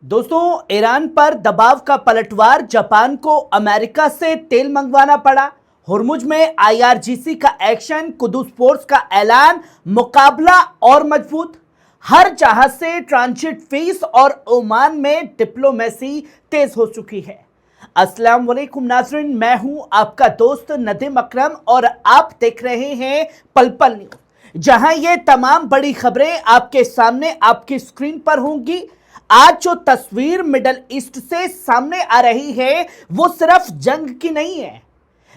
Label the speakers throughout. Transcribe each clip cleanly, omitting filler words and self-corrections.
Speaker 1: दोस्तों, ईरान पर दबाव का पलटवार, जापान को अमेरिका से तेल मंगवाना पड़ा। हुर्मुज में आईआरजीसी का एक्शन, कुदुस पोर्ट्स का ऐलान, मुकाबला और मजबूत। हर जहाज से ट्रांजिट फीस और ओमान में डिप्लोमेसी तेज हो चुकी है। अस्सलाम वालेकुम नाज़रीन, मैं हूं आपका दोस्त नदीम अकरम और आप देख रहे हैं पल पल न्यूज, जहां ये तमाम बड़ी खबरें आपके सामने आपकी स्क्रीन पर होंगी। आज जो तस्वीर मिडल ईस्ट से सामने आ रही है वो सिर्फ जंग की नहीं है,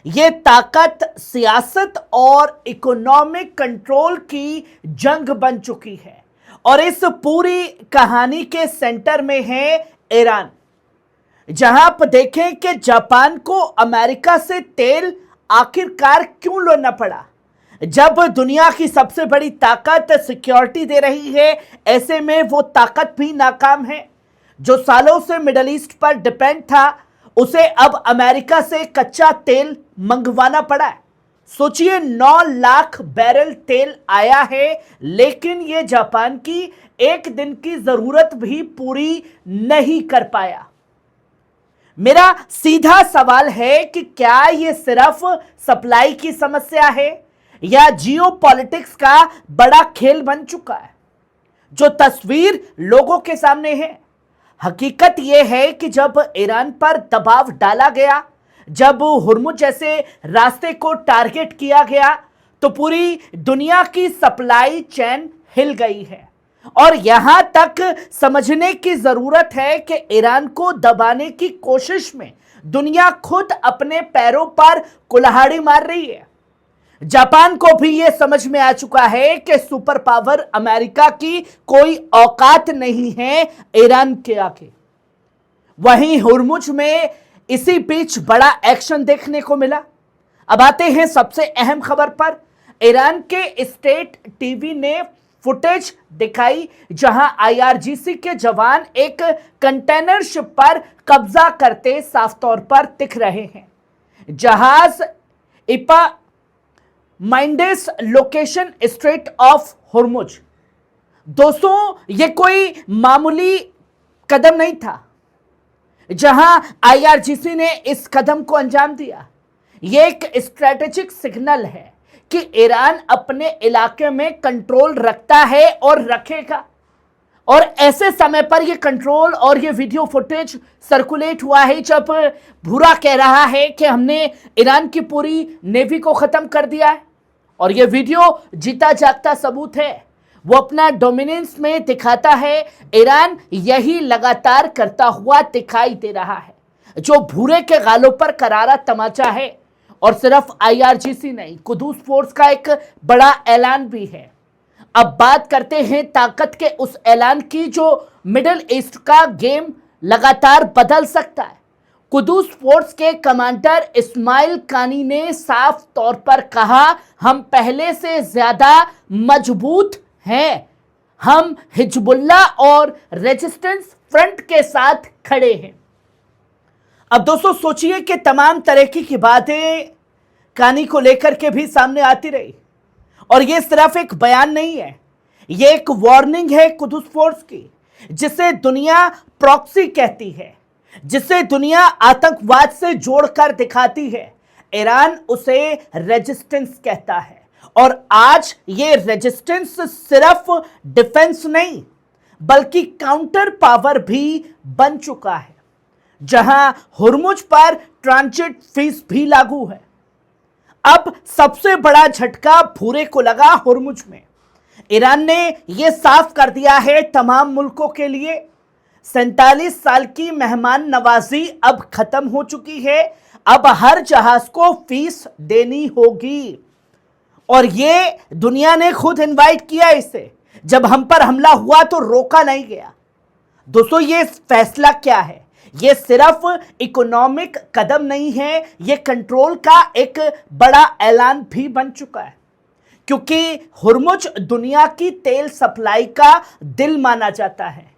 Speaker 1: ये ताकत, सियासत और इकोनॉमिक कंट्रोल की जंग बन चुकी है। और इस पूरी कहानी के सेंटर में है ईरान, जहां आप देखें कि जापान को अमेरिका से तेल आखिरकार क्यों लेना पड़ा। जब दुनिया की सबसे बड़ी ताकत सिक्योरिटी दे रही है, ऐसे में वो ताकत भी नाकाम है। जो सालों से मिडल ईस्ट पर डिपेंड था, उसे अब अमेरिका से कच्चा तेल मंगवाना पड़ा है। सोचिए, 9 लाख बैरल तेल आया है, लेकिन ये जापान की एक दिन की जरूरत भी पूरी नहीं कर पाया। मेरा सीधा सवाल है कि क्या ये सिर्फ सप्लाई की समस्या है या जियोपॉलिटिक्स का बड़ा खेल बन चुका है। जो तस्वीर लोगों के सामने है, हकीकत यह है कि जब ईरान पर दबाव डाला गया, जब हुर्मुज जैसे रास्ते को टारगेट किया गया, तो पूरी दुनिया की सप्लाई चेन हिल गई है। और यहां तक समझने की जरूरत है कि ईरान को दबाने की कोशिश में दुनिया खुद अपने पैरों पर कुल्हाड़ी मार रही है। जापान को भी यह समझ में आ चुका है कि सुपर पावर अमेरिका की कोई औकात नहीं है ईरान के आगे। वहीं हुर्मुज में इसी बीच बड़ा एक्शन देखने को मिला। अब आते हैं सबसे अहम खबर पर। ईरान के स्टेट टीवी ने फुटेज दिखाई, जहां आईआरजीसी के जवान एक कंटेनर शिप पर कब्जा करते साफ तौर पर दिख रहे हैं। जहाज इपा माइंडेस लोकेशन स्ट्रेट ऑफ हुर्मुज। दोस्तों, ये कोई मामूली कदम नहीं था जहां आईआरजीसी ने इस कदम को अंजाम दिया। ये एक स्ट्रेटेजिक सिग्नल है कि ईरान अपने इलाके में कंट्रोल रखता है और रखेगा। और ऐसे समय पर यह कंट्रोल और ये वीडियो फुटेज सर्कुलेट हुआ है जब भूरा कह रहा है कि हमने ईरान की पूरी नेवी को खत्म कर दिया है। और ये वीडियो जीता जागता सबूत है। वो अपना डोमिनेंस में दिखाता है। ईरान यही लगातार करता हुआ दिखाई दे रहा है। जो भूरे के गालों पर करारा तमाचा है। और सिर्फ आईआरजीसी नहीं, कुदुस पोर्ट्स का एक बड़ा ऐलान भी है। अब बात करते हैं ताकत के उस ऐलान की जो मिडिल ईस्ट का गेम लगातार बदल सकता है। कुदुस पोर्ट्स के कमांडर इस्माइल कानी ने साफ तौर पर कहा, हम पहले से ज्यादा मजबूत हैं। हम हिजबुल्लाह और रेजिस्टेंस फ्रंट के साथ खड़े हैं। अब दोस्तों सोचिए कि तमाम तरह की बातें कानी को लेकर के भी सामने आती रही। और यह सिर्फ एक बयान नहीं है, यह एक वार्निंग है कुदुस पोर्ट्स की, जिसे दुनिया प्रॉक्सी कहती है, जिसे दुनिया आतंकवाद से जोड़कर दिखाती है। ईरान उसे रेजिस्टेंस कहता है। और आज ये रेजिस्टेंस सिर्फ डिफेंस नहीं, बल्कि काउंटर पावर भी बन चुका है। जहां हुर्मुज पर ट्रांजिट फीस भी लागू है। अब सबसे बड़ा झटका भूरे को लगा हुर्मुज में। ईरान ने यह साफ कर दिया है तमाम मुल्कों के लिए, 47 साल की मेहमान नवाजी अब खत्म हो चुकी है। अब हर जहाज को फीस देनी होगी। और ये दुनिया ने खुद इनवाइट किया इसे। जब हम पर हमला हुआ तो रोका नहीं गया। दोस्तों, ये फैसला क्या है? ये सिर्फ इकोनॉमिक कदम नहीं है, ये कंट्रोल का एक बड़ा ऐलान भी बन चुका है। क्योंकि हुर्मुज दुनिया की तेल सप्लाई का दिल माना जाता है।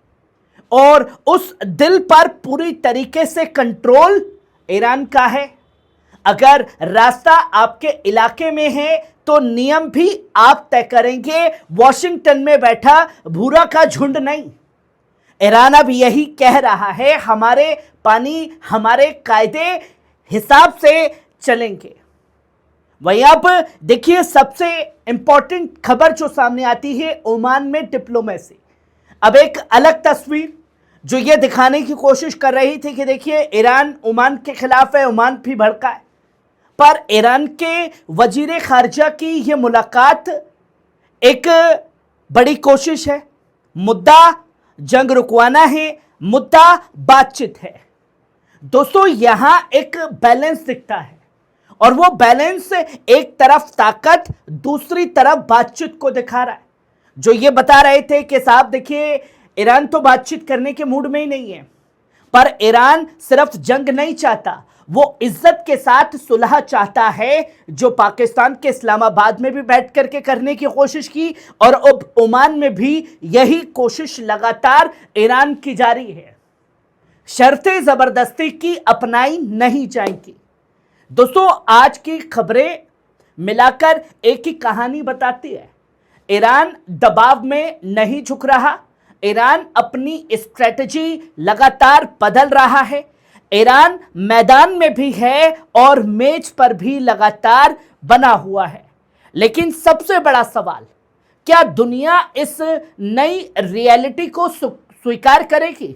Speaker 1: और उस दिल पर पूरी तरीके से कंट्रोल ईरान का है। अगर रास्ता आपके इलाके में है तो नियम भी आप तय करेंगे, वॉशिंगटन में बैठा भूरा का झुंड नहीं। ईरान अब यही कह रहा है, हमारे पानी हमारे कायदे हिसाब से चलेंगे। वहीं अब देखिए सबसे इंपॉर्टेंट खबर जो सामने आती है ओमान में डिप्लोमेसी। अब एक अलग तस्वीर जो ये दिखाने की कोशिश कर रही थी कि देखिए ईरान ओमान के खिलाफ है, ओमान भी भड़का है, पर ईरान के वजीर खारजा की ये मुलाकात एक बड़ी कोशिश है। मुद्दा जंग रुकवाना है, मुद्दा बातचीत है। दोस्तों यहां एक बैलेंस दिखता है और वो बैलेंस एक तरफ ताकत, दूसरी तरफ बातचीत को दिखा रहा है। जो ये बता रहे थे कि साहब देखिए ईरान तो बातचीत करने के मूड में ही नहीं है, पर ईरान सिर्फ जंग नहीं चाहता, वो इज्जत के साथ सुलह चाहता है, जो पाकिस्तान के इस्लामाबाद में भी बैठ करके करने की कोशिश की और अब ओमान में भी यही कोशिश लगातार ईरान की जारी है। शर्तें जबरदस्ती की अपनाई नहीं जाएंगी। दोस्तों आज की खबरें मिलाकर एक ही कहानी बताती है। ईरान दबाव में नहीं झुक रहा, ईरान अपनी स्ट्रेटजी लगातार बदल रहा है, ईरान मैदान में भी है और मेज पर भी लगातार बना हुआ है। लेकिन सबसे बड़ा सवाल, क्या दुनिया इस नई रियलिटी को स्वीकार करेगी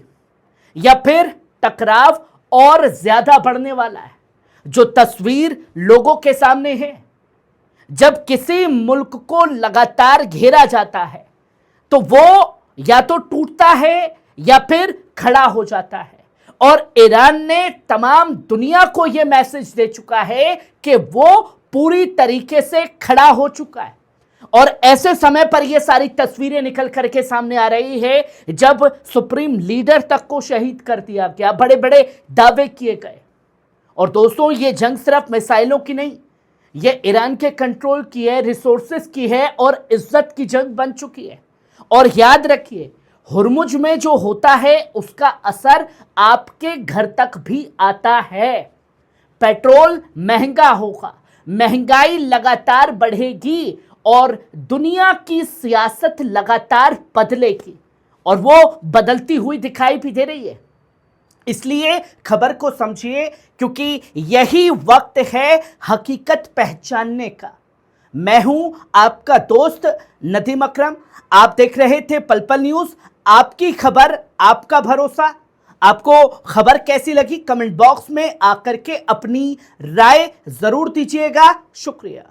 Speaker 1: या फिर टकराव और ज्यादा बढ़ने वाला है? जो तस्वीर लोगों के सामने है, जब किसी मुल्क को लगातार घेरा जाता है तो वो या तो टूटता है या फिर खड़ा हो जाता है। और ईरान ने तमाम दुनिया को यह मैसेज दे चुका है कि वो पूरी तरीके से खड़ा हो चुका है। और ऐसे समय पर यह सारी तस्वीरें निकल करके सामने आ रही है जब सुप्रीम लीडर तक को शहीद कर दिया गया, बड़े बड़े दावे किए गए। और दोस्तों ये जंग सिर्फ मिसाइलों की नहीं, ये ईरान के कंट्रोल की है, रिसोर्सेस की है और इज्जत की जंग बन चुकी है। और याद रखिए हुर्मुज में जो होता है उसका असर आपके घर तक भी आता है। पेट्रोल महंगा होगा, महंगाई लगातार बढ़ेगी और दुनिया की सियासत लगातार बदलेगी और वो बदलती हुई दिखाई भी दे रही है। इसलिए खबर को समझिए क्योंकि यही वक्त है हकीकत पहचानने का। मैं हूं आपका दोस्त नदीम अकरम, आप देख रहे थे पल पल न्यूज, आपकी खबर आपका भरोसा। आपको खबर कैसी लगी कमेंट बॉक्स में आकर के अपनी राय जरूर दीजिएगा। शुक्रिया।